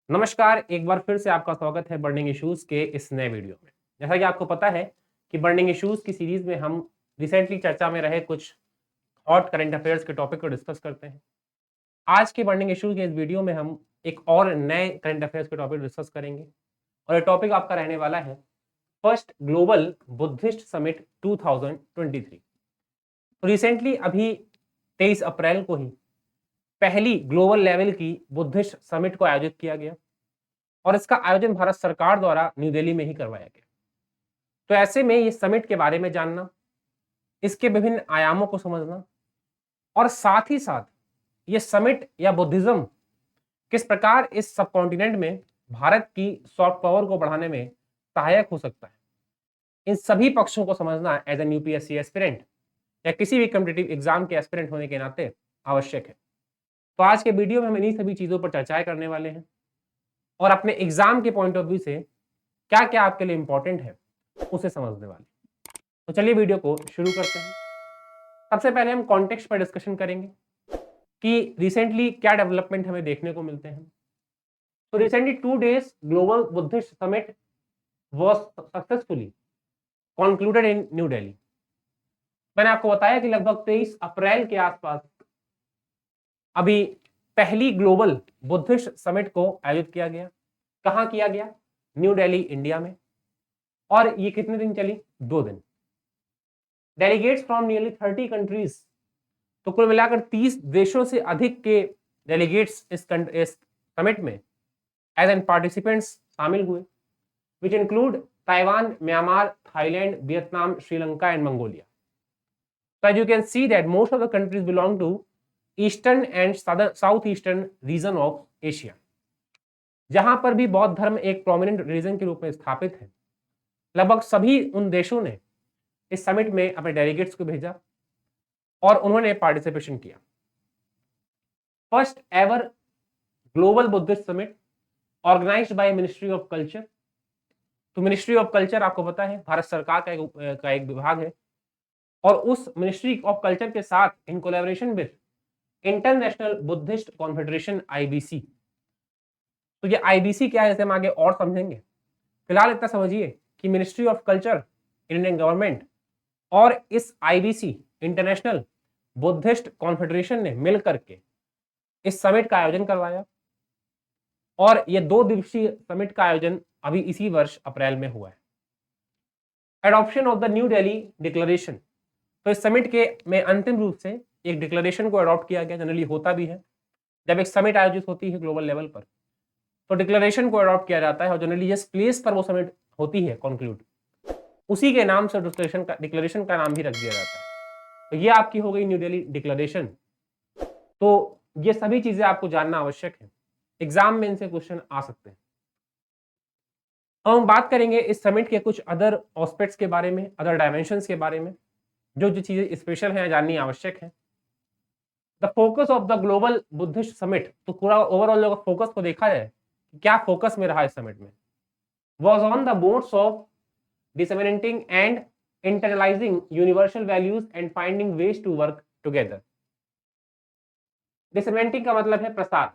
नमस्कार, एक बार फिर से आपका स्वागत है बर्निंग इश्यूज के इस नए वीडियो में। जैसा कि आपको पता है कि बर्निंग इश्यूज की सीरीज में हम रिसेंटली चर्चा में रहे कुछ हॉट करंट अफेयर्स के टॉपिक को डिस्कस करते हैं। आज के बर्निंग इश्यूज के इस वीडियो में हम एक और नए करंट अफेयर्स के टॉपिक डिस्कस करेंगे और ये टॉपिक आपका रहने वाला है फर्स्ट ग्लोबल बुद्धिस्ट समिट 2023। तो रिसेंटली अभी 23 अप्रैल को ही पहली ग्लोबल लेवल की बुद्धिस्ट समिट को आयोजित किया गया और इसका आयोजन भारत सरकार द्वारा न्यू दिल्ली में ही करवाया गया। तो ऐसे में ये समिट के बारे में जानना, इसके विभिन्न आयामों को समझना और साथ ही साथ ये समिट या बुद्धिज्म किस प्रकार इस सब कॉन्टिनेंट में भारत की सॉफ्ट पावर को बढ़ाने में सहायक हो सकता है, इन सभी पक्षों को समझना एज एन यूपीएससी एस्पिरेंट या किसी भी कॉम्पिटिटिव एग्जाम के एस्पिरेंट होने के नाते आवश्यक है। तो आज के वीडियो में हम इन्हीं सभी चीजों पर चर्चाएं करने वाले हैं और अपने एग्जाम के पॉइंट ऑफ व्यू से क्या क्या आपके लिए इंपॉर्टेंट है उसे समझने वाले। तो चलिए वीडियो को शुरू करते हैं। सबसे पहले हम कॉन्टेक्स्ट पर डिस्कशन करेंगे कि रिसेंटली क्या डेवलपमेंट हमें देखने को मिलते हैं। तो recently 2 days global Buddhist summit was successfully concluded in New Delhi. मैंने आपको बताया कि लगभग 23 अप्रैल के आसपास अभी पहली ग्लोबल बुद्धिस्ट समिट को आयोजित किया गया। कहाँ किया गया? न्यू दिल्ली, इंडिया में। और ये कितने दिन चली? 2 दिन। डेलीगेट्स फ्रॉम नियरली 30 कंट्रीज, तो कुल मिलाकर 30 देशों से अधिक के डेलीगेट्स इस समिट में एज एन पार्टिसिपेंट्स शामिल हुए, which include Taiwan, Myanmar, Thailand, Vietnam, Sri Lanka and Mongolia. So as you can see that most of the countries belong to eastern and southeastern region of Asia, जहां पर भी बौद्ध धर्म एक प्रोमिनेंट रीजन के रूप में स्थापित है। लगभग सभी उन देशों ने इस समिट में अपने डेलीगेट्स को भेजा और उन्होंने पार्टिसिपेशन किया। First ever global Buddhist summit organized by ministry of culture. तो मिनिस्ट्री ऑफ कल्चर आपको पता है भारत सरकार का एक विभाग है और उस मिनिस्ट्री ऑफ कल्चर के साथ in collaboration with international Buddhist confederation IBC. तो ये आईबीसी क्या है इसे हम आगे और समझेंगे। फिलहाल इतना समझिए कि ministry of culture, Indian government और इस आईबीसी इंटरनेशनल बुद्धिस्ट कॉन्फेडरेशन ने मिलकर के इस समिट का आयोजन करवाया और ये 2 दिवसीय समिट का आयोजन अभी इसी वर्ष अप्रैल में हुआ है। Adoption of the new Delhi declaration, तो इस समिट के में अंतिम रूप से एक डिक्लेरेशन को अडॉप्ट किया गया। जनरली होता भी है जब एक समिट आयोजित होती है ग्लोबल लेवल पर, तो डिक्लेरेशन को अडॉप्ट किया जाता है और जनरली जिस प्लेस पर वो समिट होती है कंक्लूड, उसी के नाम से डिक्लेरेशन का नाम भी रख दिया जाता है। तो ये आपकी हो गई न्यू दिल्ली डिक्लेरेशन। तो ये सभी चीजें आपको जानना आवश्यक है, एग्जाम में इनसे क्वेश्चन आ सकते हैं। हम बात करेंगे इस समिट के कुछ अदर एस्पेक्ट्स के बारे में, अदर डायमेंशंस के बारे में, जो जो चीजें स्पेशल हैं जाननी आवश्यक है। The focus of the global Buddhist summit, तो पूरा ओवरऑल अगर फोकस को देखा जाए क्या फोकस में रहा इस समिट में, was on the modes of disseminating and internalizing universal values and finding ways to work together. Disseminating का मतलब है प्रसार।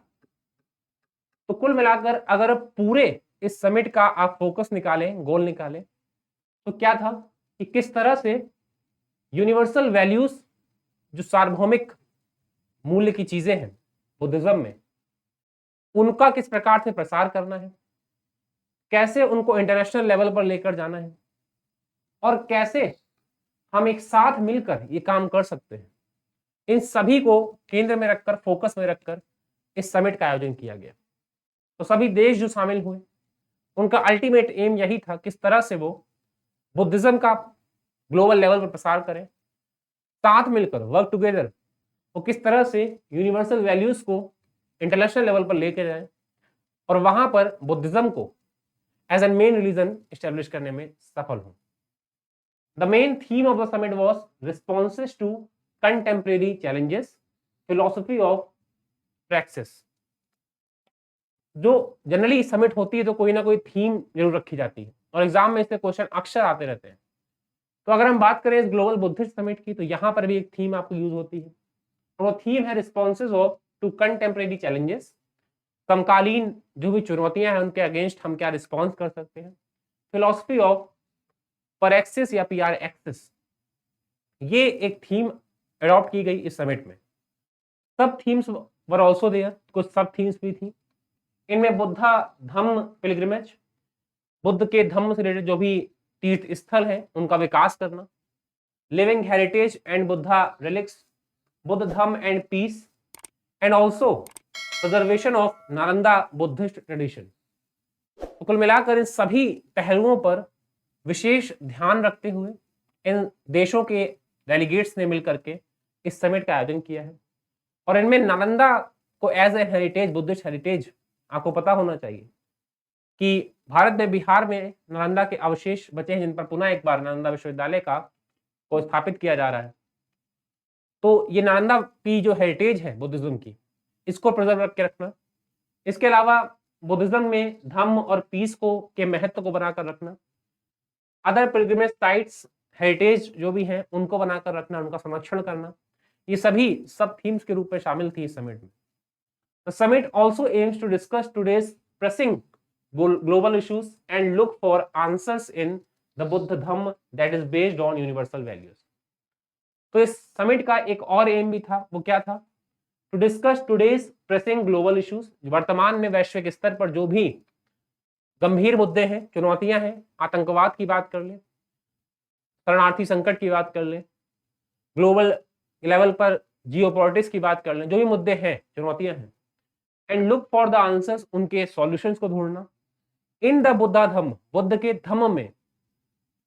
तो कुल मिलाकर अगर पूरे इस समिट का आप फोकस निकालें, गोल निकालें, तो क्या था कि किस तरह से यूनिवर्सल वैल्यूज, जो सार्वभौमिक मूल्य की चीजें हैं बुद्धिज्म में, उनका किस प्रकार से प्रसार करना है, कैसे उनको इंटरनेशनल लेवल पर लेकर जाना है और कैसे हम एक साथ मिलकर ये काम कर सकते हैं, इन सभी को केंद्र में रखकर, फोकस में रखकर इस समिट का आयोजन किया गया। तो सभी देश जो शामिल हुए उनका अल्टीमेट एम यही था किस तरह से वो बुद्धिज्म का ग्लोबल लेवल पर प्रसार करें, साथ मिलकर वर्क टुगेदर, वो किस तरह से यूनिवर्सल वैल्यूज को इंटरनेशनल लेवल पर लेके जाएं और वहां पर बुद्धिज्म को as an main religion establish करने में सफल हों। The main theme of the summit was responses to contemporary challenges, philosophy of practice. जो जनरली समिट होती है तो कोई ना कोई थीम जरूर रखी जाती है और एग्जाम में इससे क्वेश्चन अक्सर आते रहते हैं। तो अगर हम बात करें इस ग्लोबल बुद्धिस्ट समिट की, तो यहाँ पर भी एक थीम आपको यूज होती है और वो थीम है responses of to contemporary challenges, समकालीन जो भी चुनौतियां हैं उनके अगेंस्ट हम क्या रिस्पॉन्स कर सकते हैं। फिलॉसफी ऑफ परएक्सिस या पीआर एक्सिस, ये एक थीम अडॉप्ट की गई इस समिट में। सब थीम्स वर आल्सो देयर, कुछ सब थीम्स भी थी। इनमें बुद्धा धम्म पिलग्रिमेज, बुद्ध के धम्म से रिलेटेड जो भी तीर्थ स्थल है उनका विकास करना, living heritage and Buddha relics, Buddha Dhamma and peace, and also preservation of Nalanda Buddhist tradition. तो कुल मिलाकर इन सभी पहलुओं पर विशेष ध्यान रखते हुए इन देशों के डेलीगेट्स ने मिलकर के इस समिट का आयोजन किया है। और इनमें नालंदा को as a heritage, Buddhist heritage, आपको पता होना चाहिए कि भारत में बिहार में नालंदा के अवशेष बचे हैं, जिन पर पुनः एक बार नालंदा विश्वविद्यालय को स्थापित किया जा रहा है। तो ये नालंदा की जो हेरिटेज है बुद्धिज्म की, इसको प्रिजर्व रख के रखना। इसके अलावा बुद्धिज्म में धम्म और पीस को के महत्व को बनाकर रखना, अदर पिलग्रिमेज साइट्स हेरिटेज जो भी हैं उनको बनाकर रखना, उनका संरक्षण करना, ये सभी सब थीम्स के रूप में शामिल थी इस समिट में। The summit also aims to discuss today's pressing global issues and look for answers in the Buddha Dhamma that is based on universal values। तो इस समिट का एक और एम भी था, वो क्या था? To discuss today's pressing global issues, वर्तमान में वैश्विक स्तर पर जो भी गंभीर मुद्दे हैं, चुनौतियां हैं, आतंकवाद की बात कर ले, शरणार्थी संकट की बात कर ले, ग्लोबल लेवल पर जियोपॉलिटिक्स की बात कर ले, जो भी मुद्दे हैं, चुनौतियां हैं, and look for the answers, उनके सॉल्यूशंस को ढूंढना इन द बुद्धा धम्म, बुद्ध के धम्म में,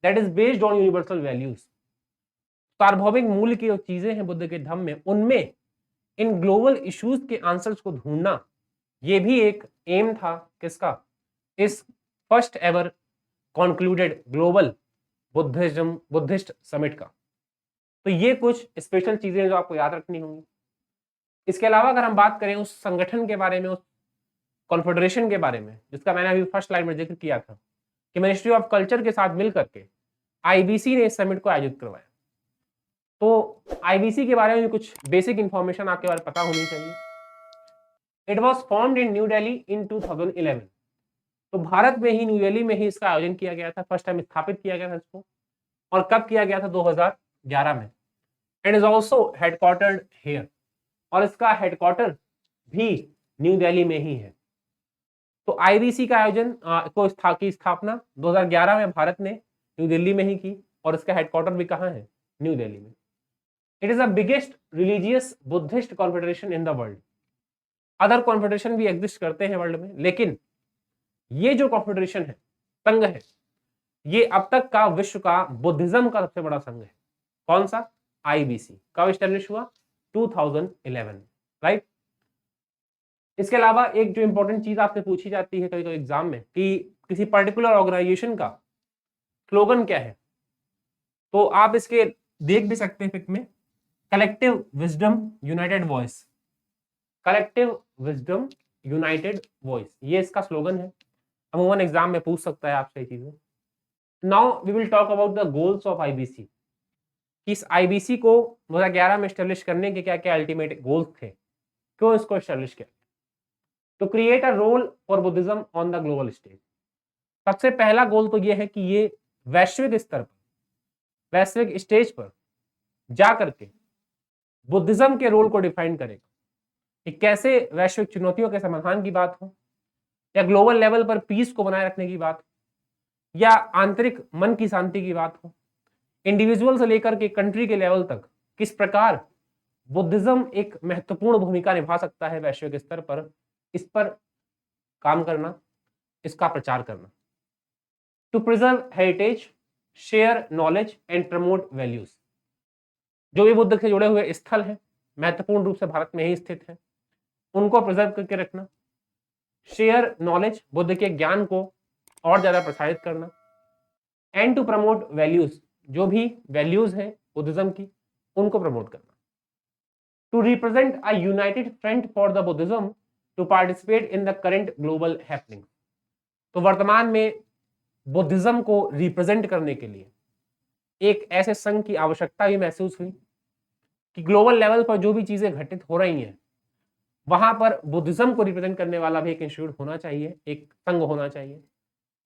that is based on universal values, सार्वभौमिक मूल्य की जो चीजें हैं बुद्ध के धम्म में, उनमें इन ग्लोबल इश्यूज के आंसर्स को ढूंढना, ये भी एक एम था किसका? इस first ever concluded global Buddhist summit का। तो ये कुछ स्पेशल चीजें जो आपको याद रखनी होंगी। इसके अलावा अगर हम बात करें उस संगठन के बारे में, उस कॉन्फेडरेशन के बारे में, जिसका मैंने अभी फर्स्ट स्लाइड में जिक्र किया था कि मिनिस्ट्री ऑफ कल्चर के साथ मिलकर के आईबीसी ने इस समिट को आयोजित करवाया। तो आईबीसी के बारे में कुछ बेसिक इंफॉर्मेशन आपके बारे में पता होनी चाहिए। It was formed in New Delhi in 2011। तो भारत में ही, न्यू दिल्ली में ही इसका आयोजन किया गया था, फर्स्ट टाइम स्थापित किया गया था इसको। और कब किया गया था? 2011 में। It is also headquartered here, और इसका हेडक्वार्टर भी न्यू दिल्ली में ही है। तो आईबीसी का आयोजन की स्थापना 2011 में भारत ने न्यू दिल्ली में ही की, और इसका हेडक्वार्टर भी कहाँ है? न्यू दिल्ली में। It is the biggest religious Buddhist confederation in the world. Other confederation भी एग्जिस्ट करते हैं वर्ल्ड में, लेकिन ये जो कॉन्फेडरेशन है, संघ है, ये अब तक का विश्व का बुद्धिज्म का सबसे बड़ा संघ है। कौन सा? आईबीसी। कब एस्टेब्लिश हुआ? 2011, राइट। इसके अलावा एक जो इंपॉर्टेंट चीज आपसे पूछी जाती है कभी कभी एग्जाम में कि किसी पर्टिकुलर ऑर्गेनाइजेशन का स्लोगन क्या है, तो आप इसके देख भी सकते हैं पिक में, collective wisdom United voice. Collective wisdom United voice, ये इसका स्लोगन है। अमूमन एग्जाम में पूछ सकता है आपसे ये चीजें। Now we will talk about the goals of IBC. इस आईबीसी को 2011 में एस्टेब्लिश करने के क्या क्या अल्टीमेट गोल्स थे, क्यों इसको एस्टेब्लिश किया? To create a role for Buddhism on the global stage. सबसे पहला गोल तो ये है कि ये वैश्विक स्तर पर, वैश्विक स्टेज पर जा करके बुद्धिज्म के रोल को डिफाइन करेगा कि कैसे वैश्विक चुनौतियों के समाधान की बात हो, या ग्लोबल लेवल पर पीस को बनाए रखने की बात हो, या आंतरिक मन की शांति की बात हो, इंडिविजुअल से लेकर के कंट्री के लेवल तक किस प्रकार बुद्धिज्म एक महत्वपूर्ण भूमिका निभा सकता है वैश्विक स्तर पर, इस पर काम करना, इसका प्रचार करना। To preserve heritage, share knowledge and promote values. जो भी बुद्ध से जुड़े हुए स्थल हैं, महत्वपूर्ण रूप से भारत में ही स्थित है, उनको प्रिजर्व करके रखना। शेयर नॉलेज, बुद्ध के ज्ञान को और ज्यादा प्रसारित करना। एंड टू प्रमोट वैल्यूज, जो भी वैल्यूज है बुद्धिज्म की, उनको प्रमोट करना। To represent a united front for the Buddhism to participate in the current global happening. तो वर्तमान में बुद्धिज्म को रिप्रेजेंट करने के लिए एक ऐसे संघ की आवश्यकता भी महसूस हुई कि ग्लोबल लेवल पर जो भी चीजें घटित हो रही हैं वहां पर बुद्धिज्म को रिप्रेजेंट करने वाला भी एक इंस्टीट्यूट होना चाहिए, एक संघ होना चाहिए,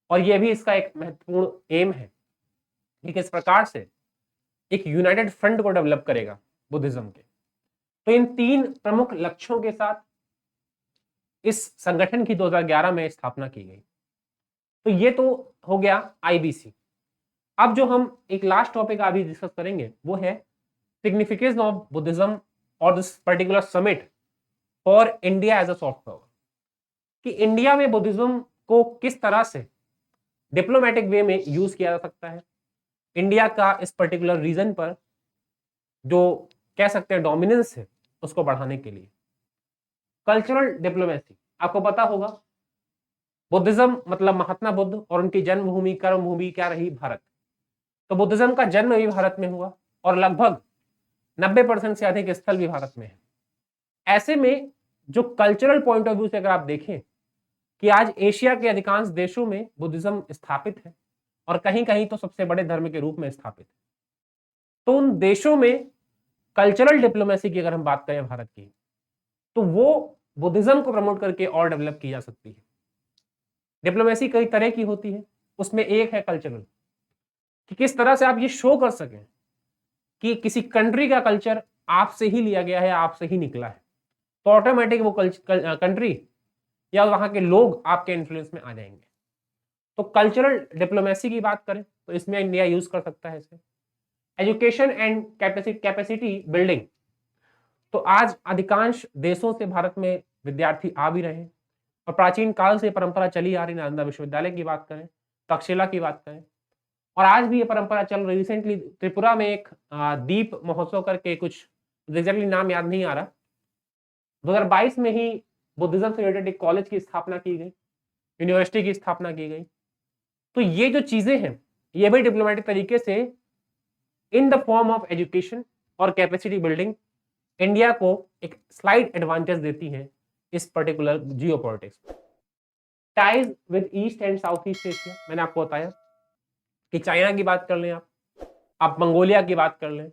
और यह भी इसका एक महत्वपूर्ण एम है कि किस प्रकार से एक यूनाइटेड फ्रंट को डेवलप करेगा बुद्धिज्म के। तो इन 3 प्रमुख लक्ष्यों के साथ इस संगठन की 2011 में स्थापना की गई। तो ये तो हो गया आईबीसी। अब जो हम एक लास्ट टॉपिक अभी डिस्कस करेंगे वो है सिग्निफिकेंस ऑफ बुद्धिज्म और this particular summit for India as a soft power, कि इंडिया में बुद्धिज्म को किस तरह से डिप्लोमेटिक वे में यूज किया जा सकता है, इंडिया का इस पर्टिकुलर रीजन पर जो कह सकते हैं डोमिनेंस है उसको बढ़ाने के लिए। कल्चरल डिप्लोमेसी, आपको पता होगा बुद्धिज्म मतलब महात्मा बुद्ध और उनकी जन्मभूमि कर्मभूमि क्या रही, भारत। तो बुद्धिज्म का जन्म भी भारत में हुआ और लगभग 90% से अधिक स्थल भी भारत में है। ऐसे में जो कल्चरल पॉइंट ऑफ व्यू से अगर आप देखें कि आज एशिया के अधिकांश देशों में बुद्धिज्म स्थापित है और कहीं कहीं तो सबसे बड़े धर्म के रूप में स्थापित है, तो उन देशों में कल्चरल डिप्लोमेसी की अगर हम बात करें भारत की, तो वो बुद्धिज्म को प्रमोट करके और डेवलप की जा सकती है। डिप्लोमेसी कई तरह की होती है, उसमें एक है कल्चरल, कि किस तरह से आप ये शो कर सकें कि किसी कंट्री का कल्चर आपसे ही लिया गया है, आपसे ही निकला है, तो ऑटोमेटिक वो कंट्री या वहां के लोग आपके इन्फ्लुएंस में आ जाएंगे। तो कल्चरल डिप्लोमेसी की बात करें तो इसमें इंडिया यूज कर सकता है इसे। एजुकेशन एंड कैपेसिटी बिल्डिंग, तो आज अधिकांश देशों से भारत में विद्यार्थी आ भी रहे हैं और प्राचीन काल से परंपरा चली आ रही, नालंदा विश्वविद्यालय की बात करें, तक्षशिला की बात करें, और आज भी ये परंपरा चल रही। रिसेंटली त्रिपुरा में एक दीप महोत्सव करके, कुछ एग्जैक्टली नाम याद नहीं आ रहा, 2022 में ही बुद्धिज्म से रिलेटेड एक कॉलेज की स्थापना की गई, यूनिवर्सिटी की स्थापना की गई। तो ये जो चीजें हैं ये भी डिप्लोमेटिक तरीके से in the form of education और कैपेसिटी बिल्डिंग इंडिया को एक स्लाइड एडवांटेज देती है इस पर्टिकुलर जियोपॉलिटिक्स में। Ties with east and south east Asia, मैंने आपको बताया कि चाइना की बात कर लें, आप मंगोलिया की बात कर लें,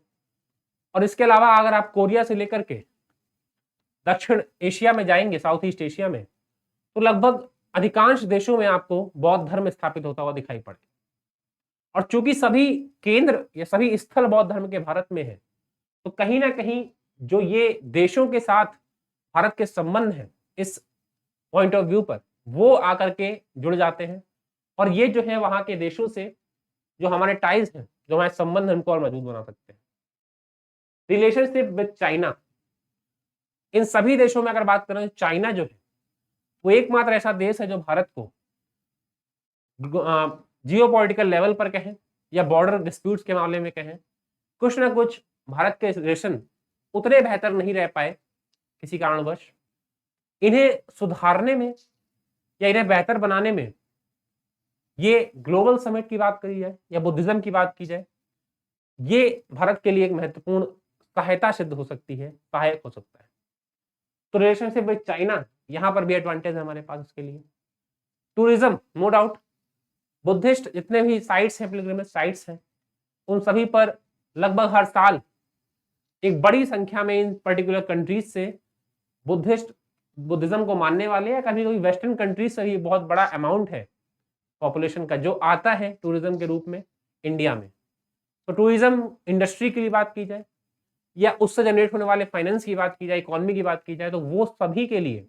और इसके अलावा अगर आप कोरिया से लेकर के दक्षिण एशिया में जाएंगे, साउथ ईस्ट एशिया में, तो लगभग अधिकांश देशों में आपको बौद्ध धर्म स्थापित होता हुआ दिखाई पड़े। और चूंकि सभी केंद्र या सभी स्थल बौद्ध धर्म के भारत में है, तो कहीं ना कहीं जो ये देशों के साथ भारत के संबंध है इस पॉइंट ऑफ व्यू पर, वो आकर के जुड़ जाते हैं, और ये जो है वहां के देशों से जो हमारे टाइज हैं, जो हमारे संबंध हमको और मजबूत बना सकते हैं। रिलेशनशिप विद चाइना, इन सभी देशों में अगर बात करें तो चाइना जो है वो एकमात्र ऐसा देश है जो भारत को जियोपॉलिटिकल लेवल पर कहें या बॉर्डर डिस्प्यूट्स के मामले में कहें, कुछ ना कुछ भारत के रिलेशन उतने बेहतर नहीं रह पाए किसी कारणवश। इन्हें सुधारने में या इन्हें बेहतर बनाने में ये ग्लोबल समिट की बात करी जाए या बुद्धिज्म की बात की जाए, ये भारत के लिए एक महत्वपूर्ण सहायता सिद्ध हो सकती है, सहायक हो सकता है। तो रिलेशनशिप विद चाइना, यहां पर भी एडवांटेज है हमारे पास उसके लिए। टूरिज्म, नो डाउट, बुद्धिस्ट जितने भी साइट्स हैं, पिलग्रिमेज साइट्स हैं, उन सभी पर लगभग हर साल एक बड़ी संख्या में इन पर्टिकुलर कंट्रीज से बुद्धिज्म को मानने वाले या कभी कभी वेस्टर्न कंट्रीज से भी बहुत बड़ा अमाउंट है पॉपुलेशन का जो आता है टूरिज्म के रूप में इंडिया में। तो टूरिज्म इंडस्ट्री की बात की जाए या उससे जनरेट होने वाले फाइनेंस की बात की जाए, इकोनॉमी की बात की जाए, तो वो सभी के लिए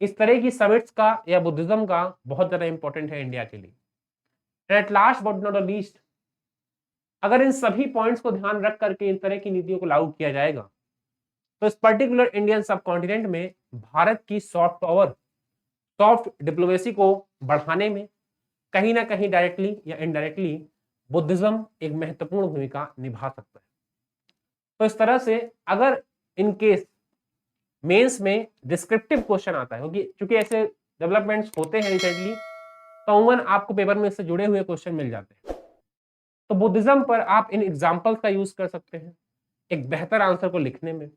इस तरह की समिट्स का या बुद्धिज्म का बहुत ज्यादा इंपॉर्टेंट है इंडिया के लिए। At last but not least, अगर इन सभी पॉइंट्स को ध्यान रख करके इन तरह की नीतियों को लागू किया जाएगा तो इस पर्टिकुलर इंडियन सब कॉन्टिनेंट में भारत की सॉफ्ट पावर, सॉफ्ट डिप्लोमेसी को बढ़ाने में कहीं ना कहीं डायरेक्टली या इनडायरेक्टली बुद्धिज्म एक महत्वपूर्ण भूमिका निभा सकता है। तो इस तरह से अगर इन केस मेंस में डिस्क्रिप्टिव क्वेश्चन आता है, क्योंकि चूंकि ऐसे डेवलपमेंट्स होते हैं रिसेंटली, तो अमूमन आपको पेपर में इससे जुड़े हुए क्वेश्चन मिल जाते हैं। तो बुद्धिज्म पर आप इन एग्जाम्पल्स का यूज कर सकते हैं एक बेहतर आंसर को लिखने में,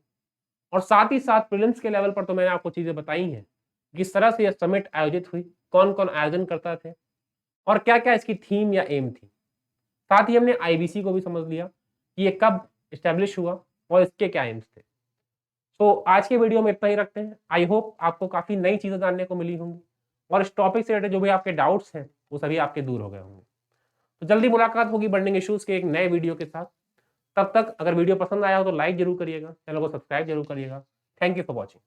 और साथ ही साथ प्रीलिम्स के लेवल पर तो मैंने आपको चीजें बताई हैं किस तरह से यह समिट आयोजित हुई, कौन कौन आयोजन करता थे और क्या क्या इसकी थीम या एम थी। साथ ही हमने आईबीसी को भी समझ लिया कि ये कब इस्टेब्लिश हुआ और इसके क्या एम्स थे। तो आज के वीडियो में इतना ही रखते हैं। आई होप आपको काफ़ी नई चीज़ें जानने को मिली होंगी और इस टॉपिक से रिलेटेड जो भी आपके डाउट्स हैं, वो सभी आपके दूर हो गए होंगे। तो जल्दी मुलाकात होगी बर्निंग इश्यूज़ के एक नए वीडियो के साथ। तब तक अगर वीडियो पसंद आया हो तो लाइक ज़रूर करिएगा, चैनल को सब्सक्राइब ज़रूर करिएगा। Thank you for watching.